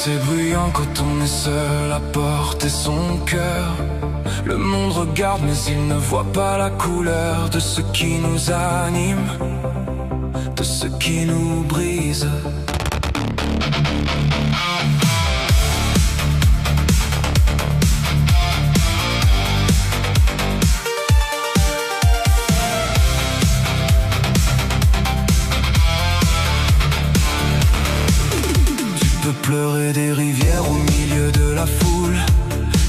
c'est bruyant quand on est seul à porter son cœur. Le monde regarde mais il ne voit pas la couleur de ce qui nous anime, de ce qui nous brise. Pleurer des rivières au milieu de la foule.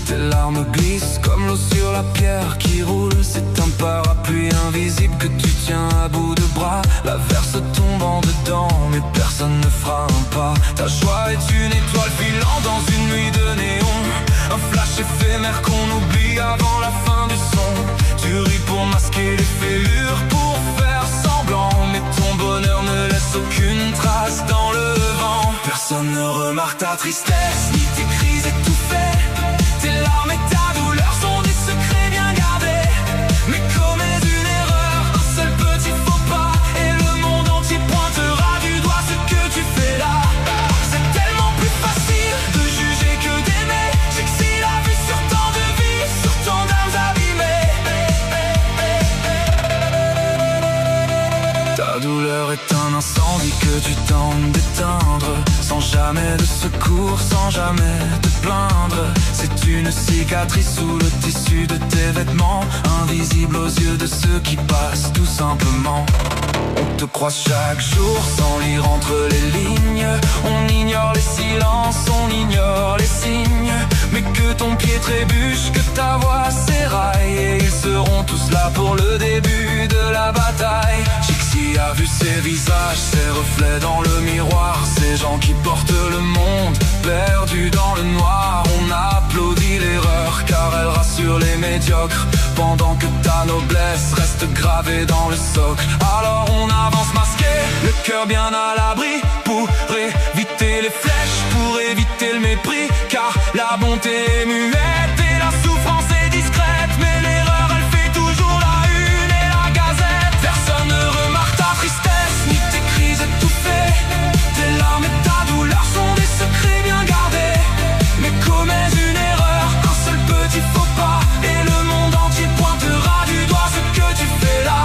Tes larmes glissent comme l'eau sur la pierre qui roule. C'est un parapluie invisible que tu tiens à bout de bras. L'averse tombe en dedans mais personne ne fera un pas. Ta joie est une étoile filant dans une nuit de néon. Un flash éphémère qu'on oublie avant la fin du son. Tu ris pour masquer les fêlures, pour faire semblant, mais ton bonheur ne laisse aucune trace dans le vent. Personne ne remarque ta tristesse, ni tes cris étouffés. Tes larmes et ta douleur sont des secrets bien gardés. Mais commets une erreur, un seul petit faux pas, et le monde entier pointera du doigt ce que tu fais là. C'est tellement plus facile de juger que d'aimer. J'ai que si la vue sur tant de vies, sur tant d'âmes abîmées. Ta douleur est un incendie que tu tentes d'éteindre, sans jamais de secours, sans jamais te plaindre. C'est une cicatrice sous le tissu de tes vêtements, invisible aux yeux de ceux qui passent tout simplement. On te croise chaque jour sans lire entre les lignes. On ignore les silences, on ignore les signes. Mais que ton pied trébuche, que ta voix s'éraille, et ils seront tous là pour le début de la bataille. Qui a vu ces visages, ces reflets dans le miroir, ces gens qui portent le monde, perdus dans le noir. On applaudit l'erreur car elle rassure les médiocres, pendant que ta noblesse reste gravée dans le socle. Alors on avance masqué, le cœur bien à l'abri, pour éviter les flèches, pour éviter le mépris. Car la bonté est muette et la souffrance est discrète, mais l'erreur elle fait toujours la une et la gazette. Personne ne remarque ta tristesse, ni tes cris étouffés. Tes larmes et ta douleur sont des secrets bien gardés. Mais commets une erreur, un seul petit faux pas, et le monde entier pointera du doigt ce que tu fais là.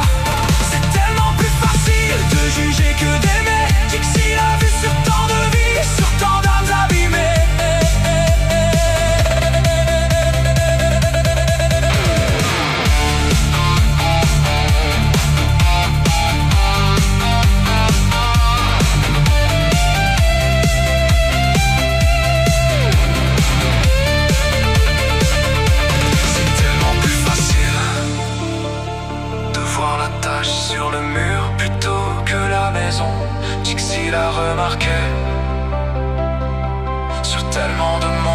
C'est tellement plus facile de juger que d'aimer. J'ai que si la vue sur tant de vies, sur tant d'âmes abîmées. Sur le mur plutôt que la maison, Dixie l'a remarqué. Sur tellement de monde